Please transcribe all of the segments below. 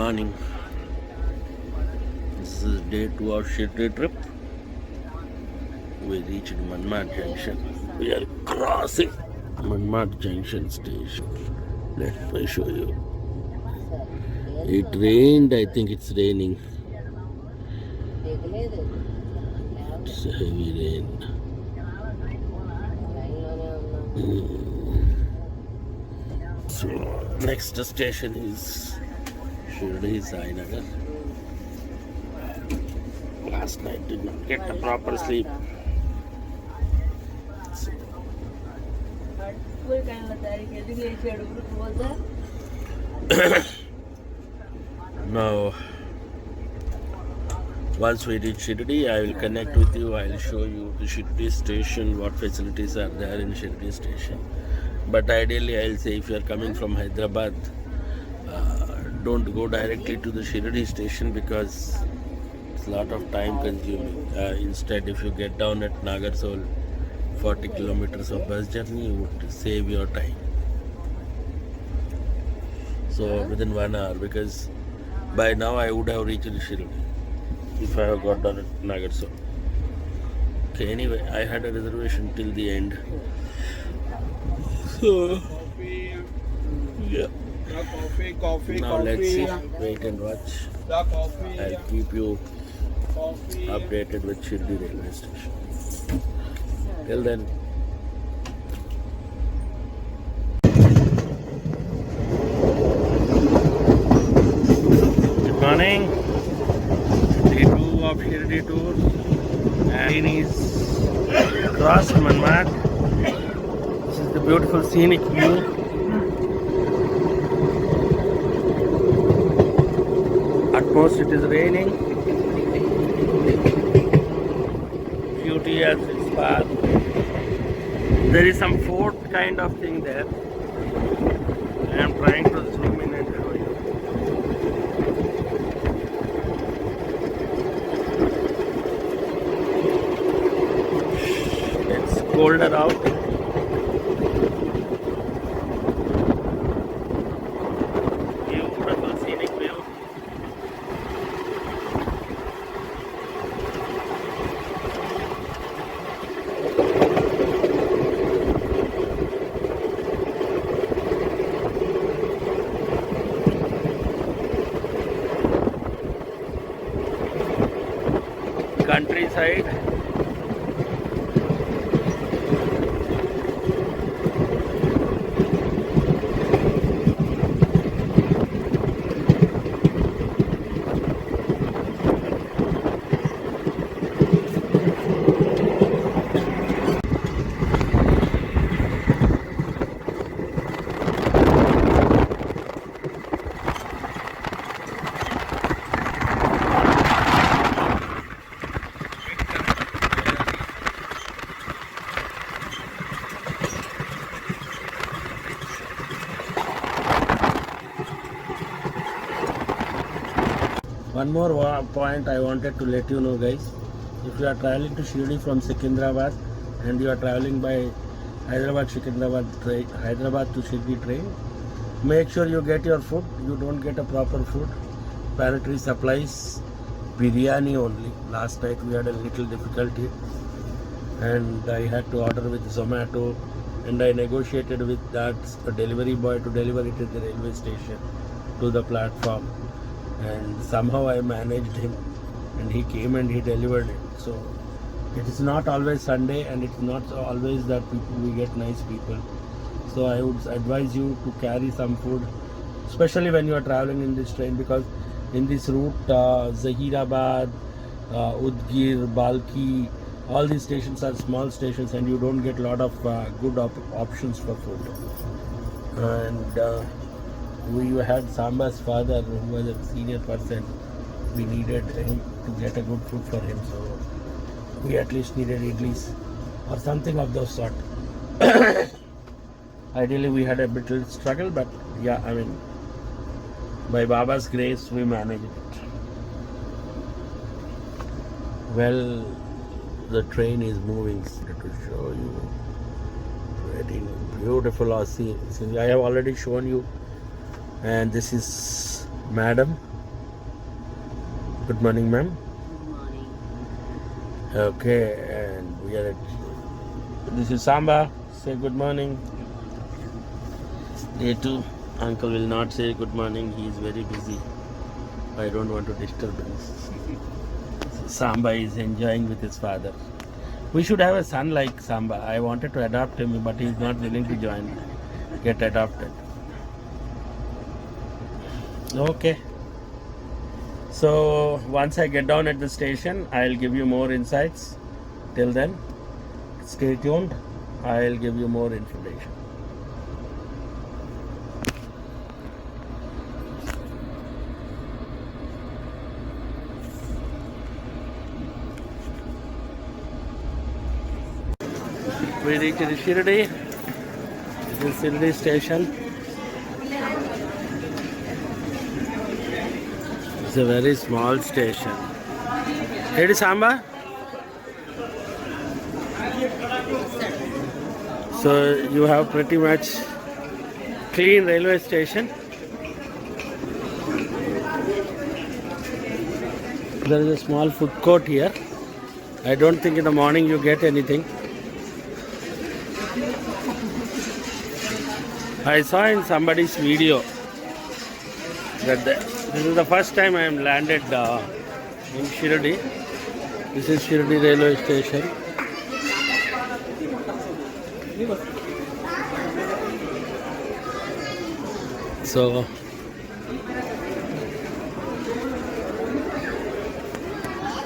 morning. This is day 2 of Shirdi trip. We reached Manmad Junction. We are crossing Manmad Junction station. Let me show you. It rained, I think it's raining. It's heavy rain. So, next station is Shirdi Sainagar. Last night did not get a proper sleep. Now, once we reach Shirdi, I will connect with you. I will show you the Shirdi station, what facilities are there in Shirdi station. But ideally, I will say if you are coming from Hyderabad, don't go directly to the Shirdi station because it's a lot of time consuming. Instead, if you get down at Nagarsoil, 40 kilometers of bus journey, you would save your time. So within 1 hour, because by now I would have reached Shirdi if I have got down at Nagarsoil. Okay, anyway, I had a reservation till the end. So, yeah. Now let's see, wait and watch. I'll keep you updated with Shirdi railway station. Till then. Good morning. Day 2 of Shirdi tour. And is across Manmad. This is the beautiful scenic view. At most it is raining. Beauty has its path. There is some fort kind of thing there. I am trying to zoom in and show you. It's colder out. Beautiful scenic view. Countryside. One more point I wanted to let you know, guys. If you are traveling to Shirdi from Secunderabad and you are traveling by Hyderabad to Shirdi train, make sure you get your food. You don't get a proper food. Sanitary supplies, biryani only. Last night we had a little difficulty and I had to order with Zomato and I negotiated with that delivery boy to deliver it at the railway station to the platform. And somehow I managed him and he came and he delivered it. So it is not always Sunday and it's not always that we get nice people. So I would advise you to carry some food, especially when you are traveling in this train, because in this route Zahirabad, Udgir, Balki, all these stations are small stations and you don't get a lot of good options for food. And we had Samba's father, who was a senior person. We needed him to get a good food for him, so we at least needed idlis or something of those sort. Ideally we had a little struggle, but yeah, I mean, by Baba's grace we managed it. Well, the train is moving. To show you very beautiful Aussie. I have already shown you, and this is Madam. Good morning, ma'am. Good morning. Okay, and we are at. This is Samba. Say good morning. Day 2. Uncle will not say good morning. He is very busy. I don't want to disturb him. Samba is enjoying with his father. We should have a son like Samba. I wanted to adopt him, but he is not willing to get adopted. Okay. So once I get down at the station, I'll give you more insights. Till then, stay tuned. I'll give you more information. We reached the Shirdi. This is Shirdi station. It's a very small station. Hey, Samba. So you have pretty much clean railway station. There is a small food court here. I don't think in the morning you get anything. I saw in somebody's video that this is the first time I am landed in Shirdi. This is Shirdi railway station. So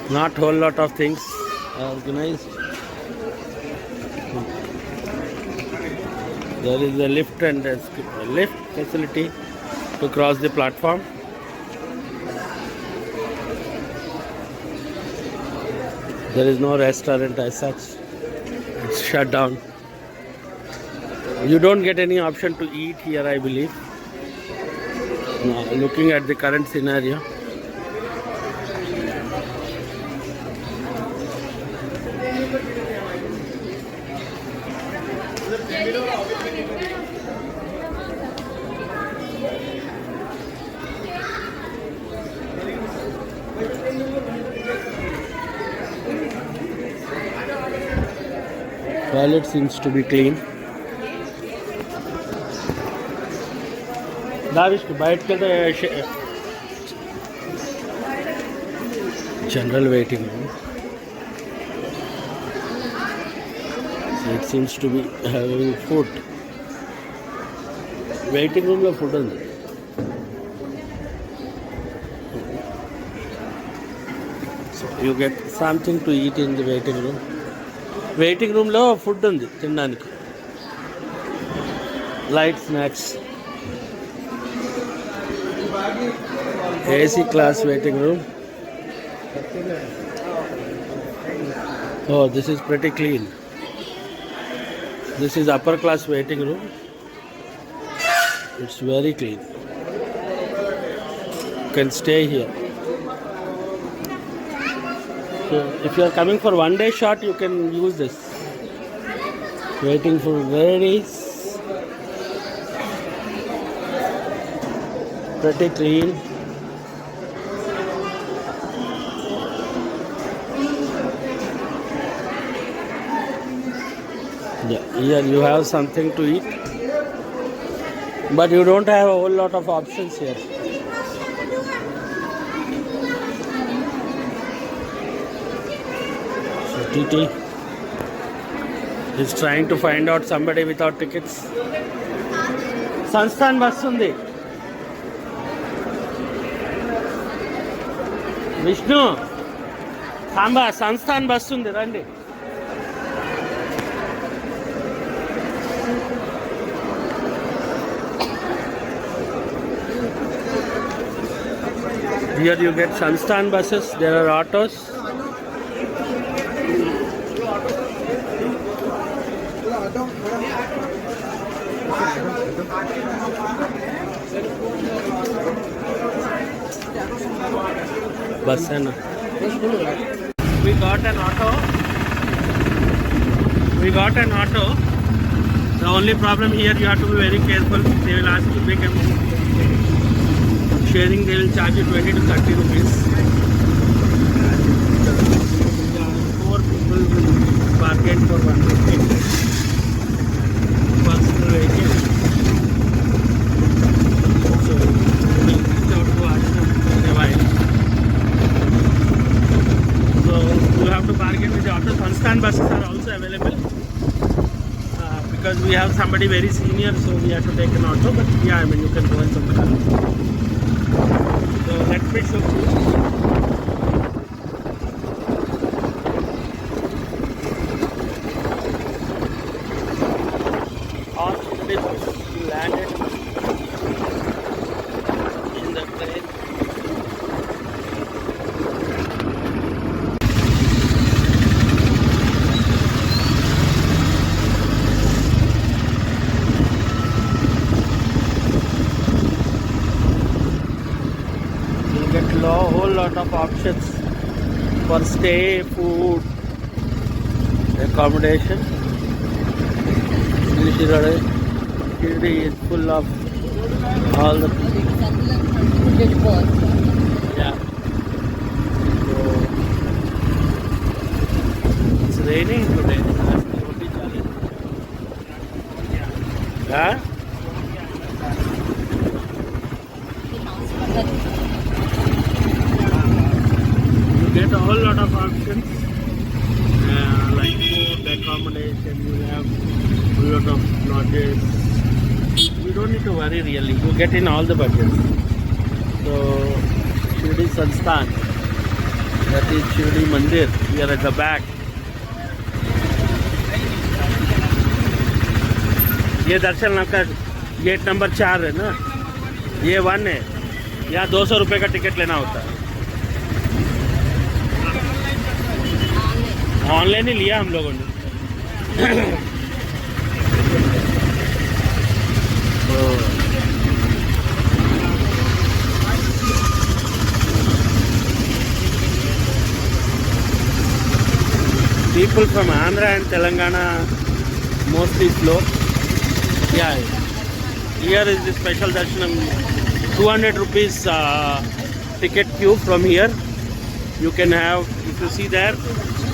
not whole lot of things are organized. There is a lift and a lift facility to cross the platform. There is no restaurant as such. It's shut down. You don't get any option to eat here, I believe. Now, looking at the current scenario. Toilet seems to be clean. General waiting room. So it seems to be having food. Waiting room lo food undi. So you get something to eat in the waiting room. Waiting room lo food undi తినడానికి. Light snacks. AC class waiting room. Oh, this is pretty clean. This is upper class waiting room. It's very clean. You can stay here. So if you are coming for one day shot, you can use this. Waiting for ladies. Pretty clean. Yeah, here you have something to eat, but you don't have a whole lot of options here. So TT is trying to find out somebody without tickets. Sansthan bus undi. Vishnu, Samba, Sansthan bus undi, randi. Here you get Sansthan buses, there are autos. Bus and we got an auto. The only problem here, you have to be very careful. They will ask you to make a move. Sharing they will charge you 20 to 30 rupees. 4 people will bargain for 150 personal vehicle. So we'll reach out to Ashram in a while. So you have to bargain with the auto. Sansthan buses are also available. Because we have somebody very senior, so we have to take an auto. But yeah, I mean you can go in some car. So let me show you. All Shirdi buses landed in the train. Whole lot of options for stay, food, accommodation. Shirdi is full of all the yeah. So it's raining today. Yeah. Get a whole lot of options like food, accommodation, you have a lot of lodges. You don't need to worry really, you get in all the budgets. So Shirdi Sansthan, that is Shirdi Mandir, here at the back. ये दर्शन का gate number 4 है ना, ये 1 है, यहाँ 200 रुपये का ticket लेना होता है. ऑनलाइन ही लिया हम लोगों ने. People from Andhra and Telangana mostly flow. Yeah, here is the special darshanam. 200 rupees ticket queue from here. You can have, if you see there,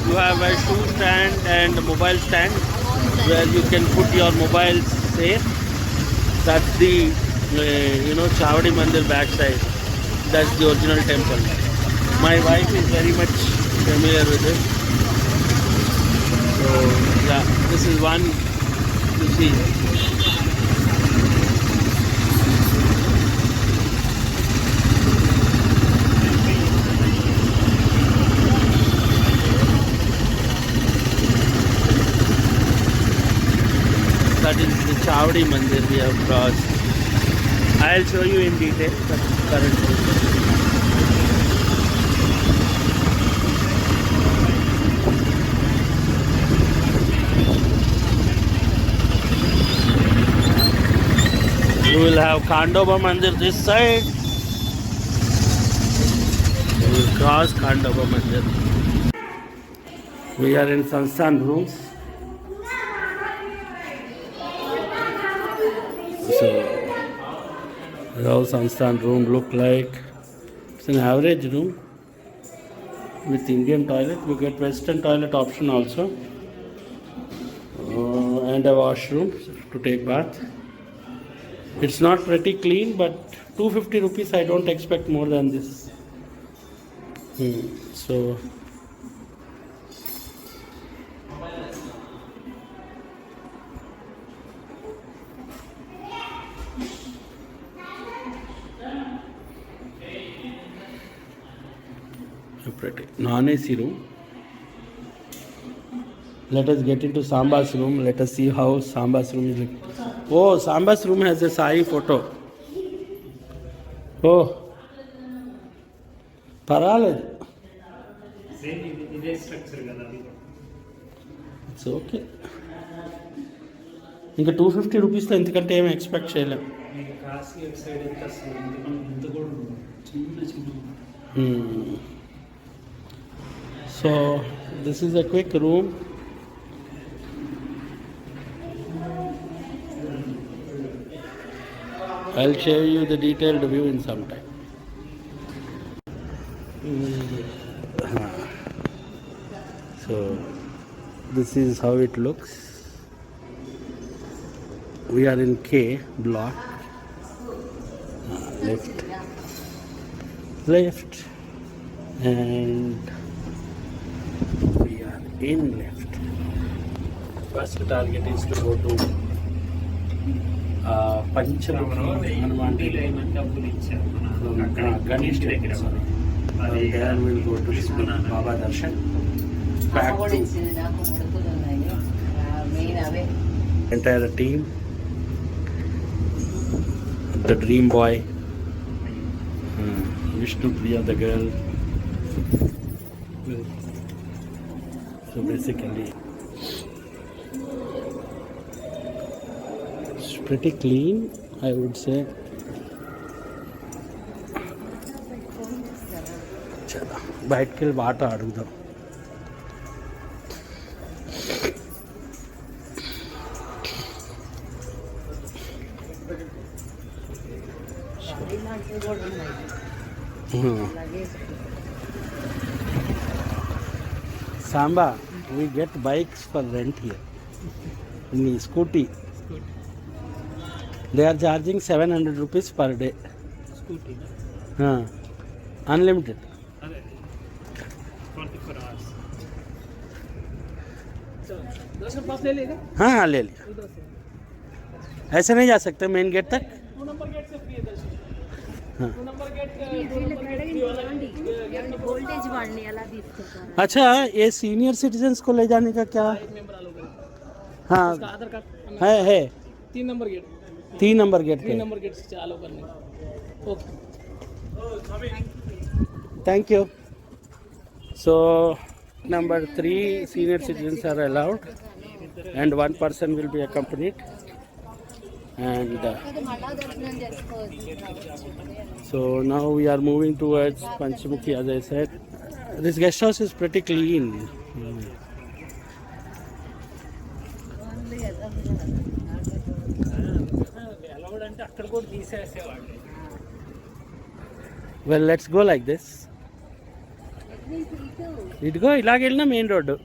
you have a shoe stand and a mobile stand where you can put your mobiles safe. That's the Chavadi Mandir backside. That's the original temple. My wife is very much familiar with it. So yeah, this is one to see. That is the Chavadi Mandir we have crossed. I'll show you in detail currently. You will have Khandoba Mandir this side. We will cross Khandoba Mandir. We are in Sansthan rooms. So, how Sansthan room look like. It's an average room with Indian toilet. You get Western toilet option also, and a washroom to take bath. It's not pretty clean, but 250 rupees. I don't expect more than this. So. Pretty non-AC room. Let us get into Samba's room. Let us see how Samba's room is like. Oh, Samba's room has a Sai photo. Oh, parallel. It's okay. ఇంకా 250 రూపీస్లో ఎందుకంటే ఏమి expect చేయలేం. So this is a quick room. I'll show you the detailed view in some time. So this is how it looks. We are in K block. Left, and we are in left. First target is to go to Panchamukhi Hanuman temple from Ganesh temple. Sorry. From there we will go to Baba Darshan. Back to entire team. The dream boy, Vishnu Priya, the girl. So basically, it's pretty clean, I would say. चलो बैठ के बात आड़ूदा. Samba, we get bikes for rent here. In scooty. They are charging 700 rupees per day. Scooty. Unlimited. 24 hours. दर्शन पास ले लेंगे? हाँ ले लिया. ऐसे नहीं जा सकते मेन गेट तक? 2 नंबर गेट से फ्री है दर्शन. हाँ. 2 नंबर गेट वोल्टेज वाढणे याला दिसतं. अच्छा, ये सीनियर सिटीजन्स को ले जाने का क्या? मेंबर आलो करें. हाँ आधार कार्ड है 3 नंबर गेट. 3 नंबर गेट 3 पे. नंबर गेट से चालू करने. Okay. Thank you. So number 3 senior citizens are allowed and one person will be accompanied. And so now we are moving towards Panchamukhi, as I said. This guest house is pretty clean. Allowed అంటే అక్కడ కూడా తీసేసేవాళ్ళు. Well, let's go like this. ఇదిగో ఇలాగెళ్ళినా main road.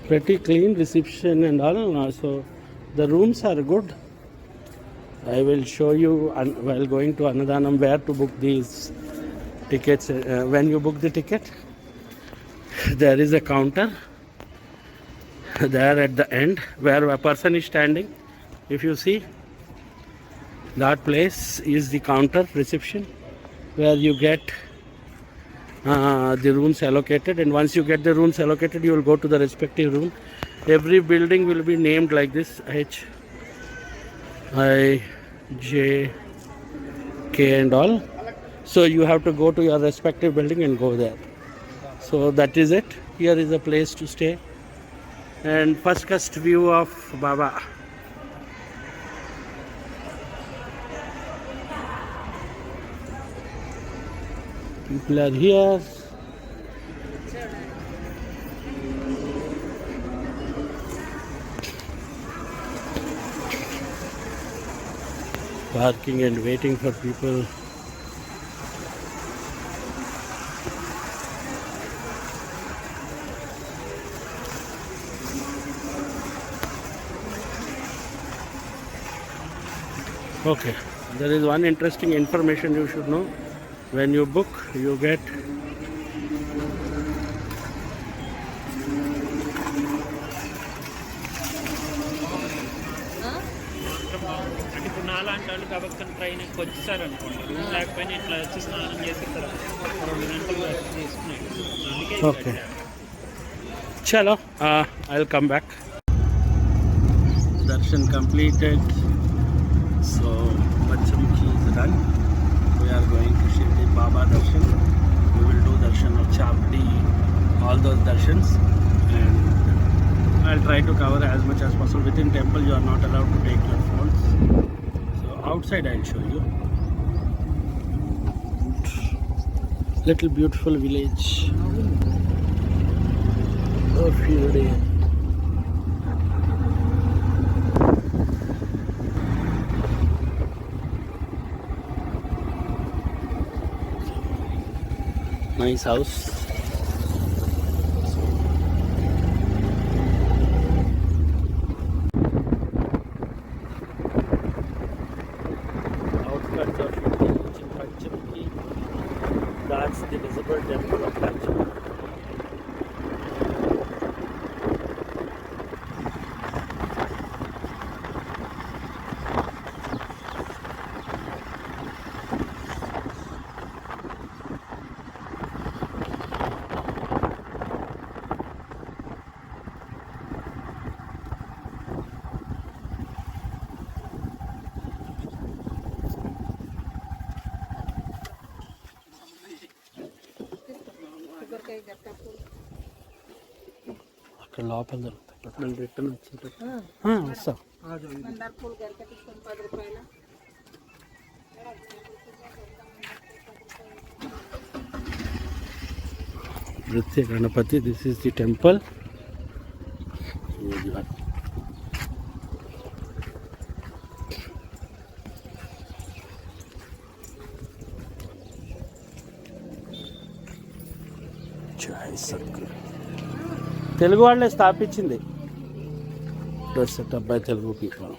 Pretty clean reception and all. So the rooms are good. I will show you while going to Annadanam where to book these tickets. When you book the ticket, there is a counter there at the end where a person is standing. If you see, that place is the counter reception where you get the rooms allocated, and once you get the rooms allocated, you will go to the respective room. Every building will be named like this: H, I, J, K and all. So you have to go to your respective building and go there. So that is it. Here is a place to stay, and first cast view of Baba. People are here. Parking and waiting for people. Okay, there is one interesting information you should know. When you book, you get అంటే ఇప్పుడు నాలాంటి వాళ్ళు కాబట్టి train వచ్చేసారు అనుకోండి, room లేకపోయినా ఇట్లా వచ్చి స్నానం చేసి ఇక్కడ 2 గంటలు తీసుకున్నాడు. అందుకే okay. Chalo, I'll come back. Darshan completed. So Panchamukhi is done. We are going to Shirdi Baba Darshan. We will do Darshan of Chapdi, all those Darshans, and I'll try to cover as much as possible. Within temple you are not allowed to take your phones. So outside I'll show you. little beautiful village of Shirdi. Nice house. Outskirts of Shirdi, which in Panchmukhi, that's the visible temple of Panchmukhi. అక్కడ లోపల దొరుకుతాయి return వచ్చింది వస్తాం Nritya Ganapati this is the temple జై సద్గురు తెలుగు వాళ్ళే స్థాపించింది setup by Telugu people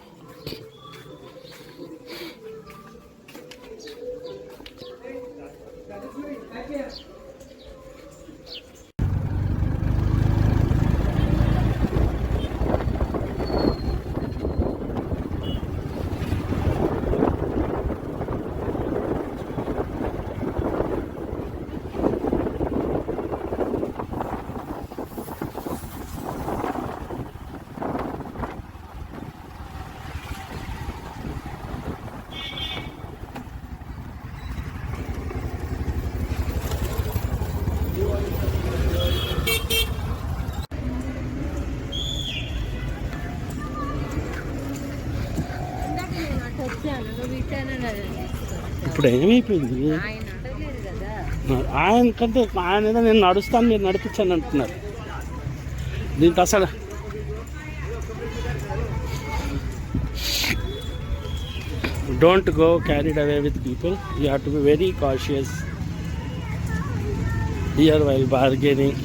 ఇప్పుడు ఏమైపోయింది ఆయన కంటే ఆయన ఏదో నేను నడుస్తాను మీరు నడిపించాను అంటున్నారు దీనికి అసలు don't go carried away with people you have to be very cautious here while bargaining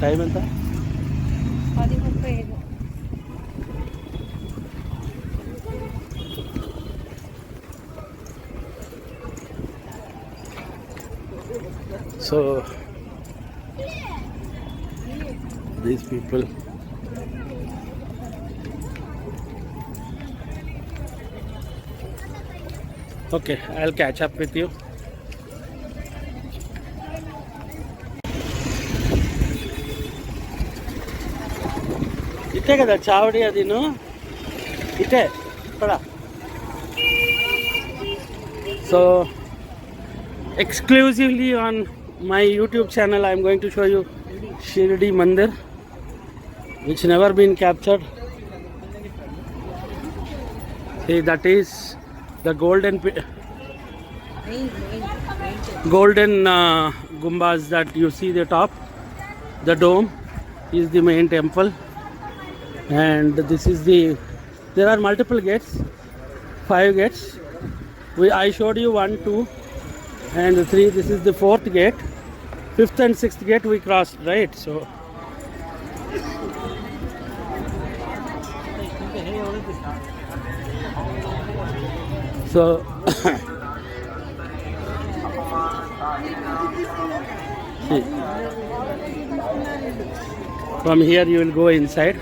time ఎంత 10:35 So these people okay, I'll catch up with you. ఇటే కదా చావడి అది ఇటే ఇక్కడ so exclusively on my YouTube channel I am going to show you Shirdi Mandir which never been captured. See, that is the golden gumbaz that you see the top. The dome is the main temple and this is there are multiple gates, 5 gates. I showed you 1, 2 and 3. This is the 4th gate. 5th and 6th gate we crossed, right? So see, from here you will go inside.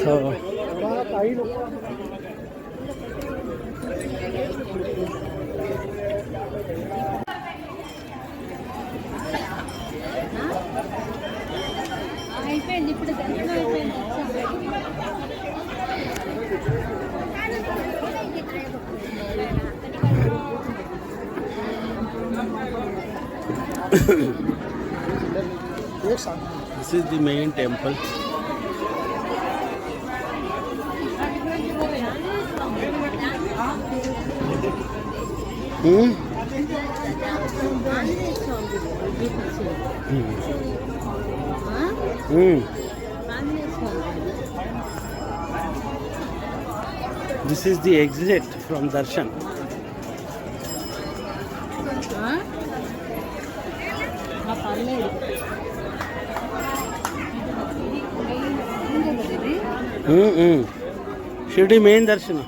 So అయిపోయింది ఇప్పుడు దర్శనం అయిపోయింది. This is the main temple. Hmm? This is the exit from Darshan. Shirdi main darshan.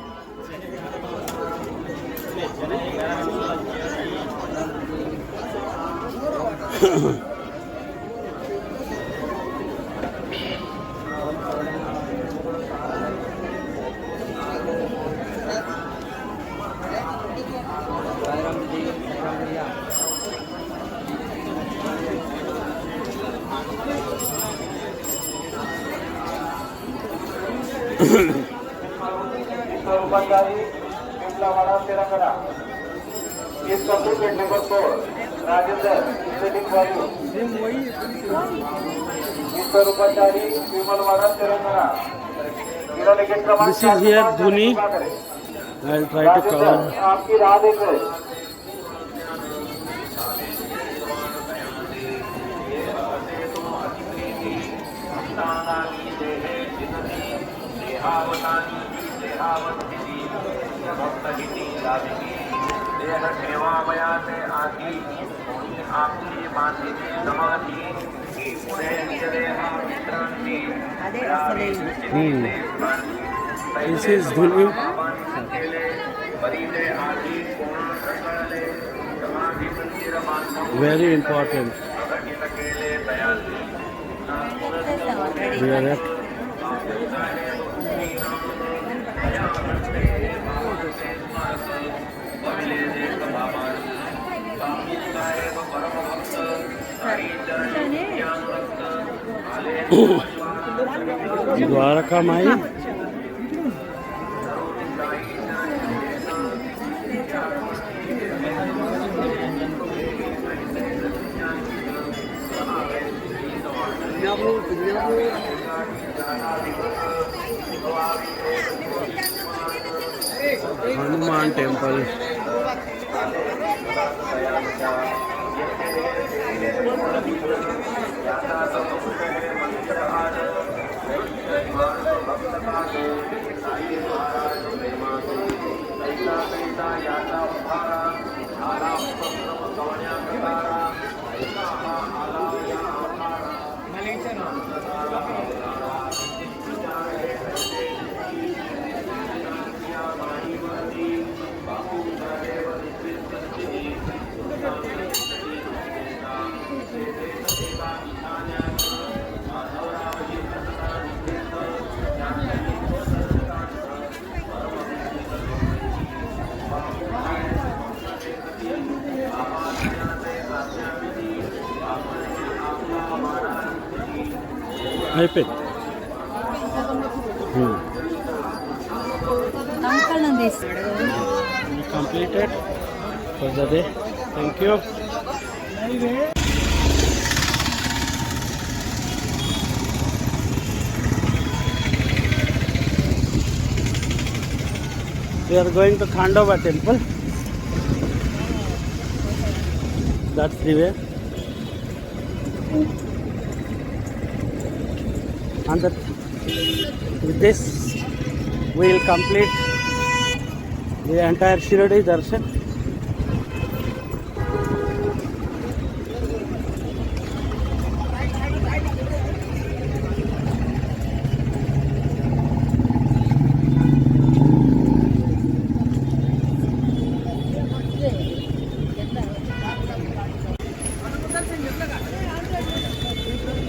रूपाचारी पिंपलावाड़ा Telangana is Kapoor gate number 4 Rajendra setting वायु is रूपाचारी पिंपलवाड़ा Telangana इन्होंने gate क्रमांक This is here Dhuni. I will try to cover. आपकी राह देख रहे This is Dhuni. Very important. We are at Dwaraka Mai. Hanuman Temple. iPad. Uncle తీస్తాడు. We completed for the day. Thank you. We are going to Khandova temple. That's the way. And that, with this we will complete the entire Shirdi darshan.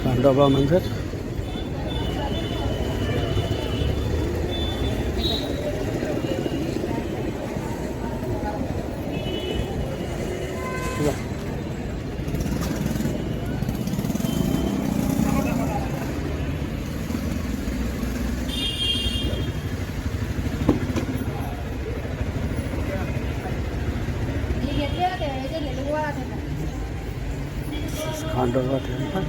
Khandova Mandir. Khandova temple.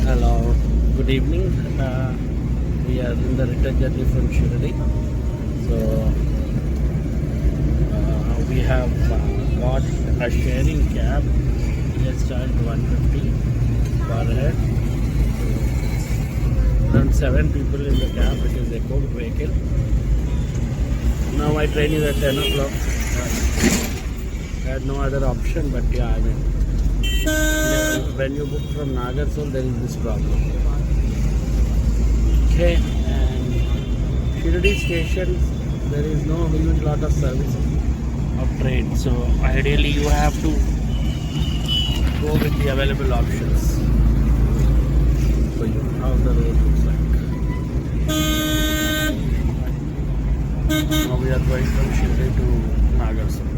Hello, good evening. We are in the return journey from Shirdi. So we have got a sharing cab. Just charged 150 per head. Around 7 people in the cab. It is a coach vehicle. Now my train is at 10 o'clock. I had no other option, but yeah, I mean, when you book from Nagarsul, there is this problem. Okay, and Shirdi station, there is no huge lot of service of train. So ideally, you have to go with the available options for you. How the road looks like. Now we are going from Shirdi to Nagarsul.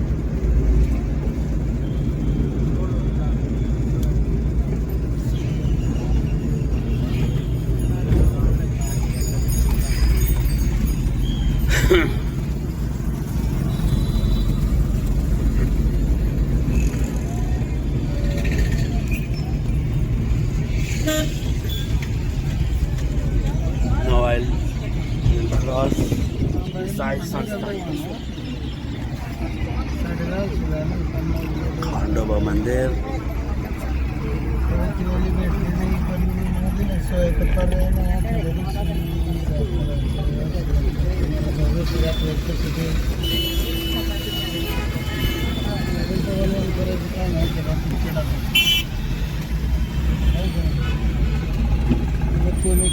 Now I'll cross Sai Sansthan. Khandova Mandir.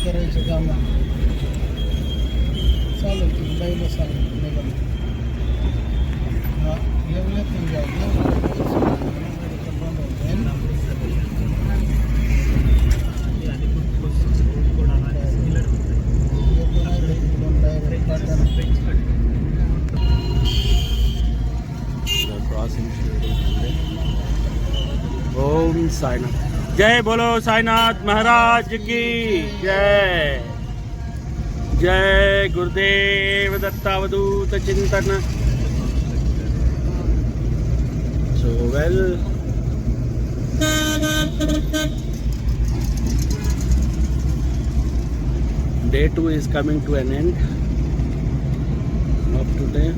करायचं काम चालेल तुम्ही बाईला सांगितलं हा येऊया Crossing Shirdi. Om Sainath. जय बोलो साईनाथ महाराज की जय. जय गुरुदेव दत्तावधूत चिंतन. So well, day 2 is coming to an end of today.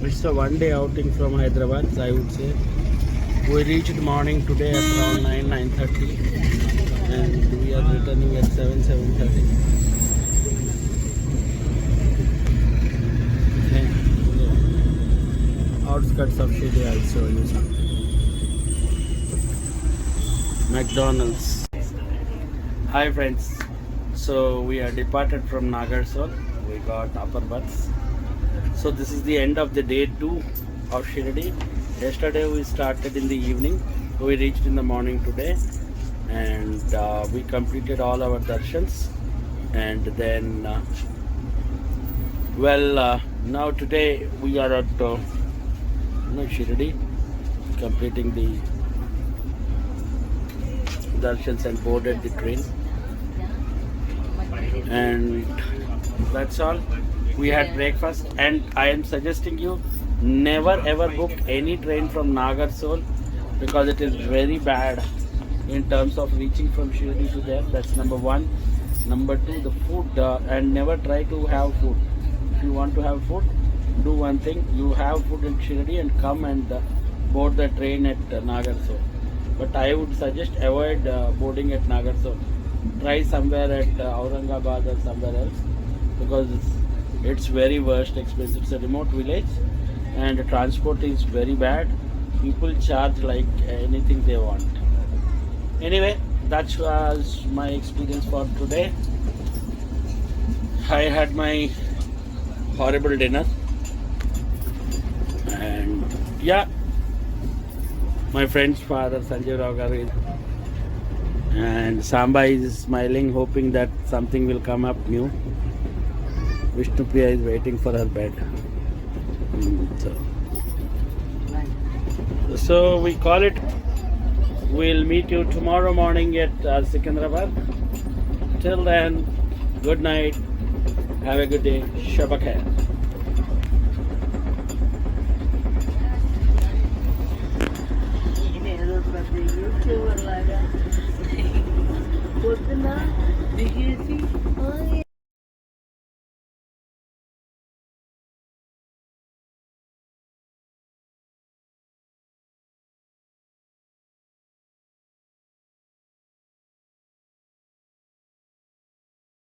It's a one-day outing from Hyderabad, I would say. We reached morning today at around 9:30, and we are returning at 7:30. Okay. Outskirts of Shirdi, I'll show you something. McDonald's. Hi friends. So we are departed from Nagarsul. We got upper berths. So this is the end of the day 2 of Shirdi. Yesterday we started in the evening. We reached in the morning today, and we completed all our darshans. And then, now today we are at Shirdi, completing the darshans and boarded the train. And that's all. We had breakfast, and I am suggesting you never ever book any train from Nagarsul, because it is very bad in terms of reaching from Shirdi to there. That's number 1. Number 2, the food, and never try to have food. If you want to have food, do one thing: you have food in Shirdi and come and board the train at Nagarsul. But I would suggest avoid boarding at Nagarsul. Try somewhere at Aurangabad or somewhere else, because it's very worst expensive. It's a remote village, and the transport is very bad. People charge like anything they want. Anyway, that was my experience for today. I had my horrible dinner. And yeah, my friend's father Sanjay Rao garu is, and Samba is smiling, hoping that something will come up new. Vishnupriya is waiting for her bed. So we call it. We'll meet you tomorrow morning at Secunderabad. Till then, good night. Have a good day. Shab Khair. పొద్దున దిగేసి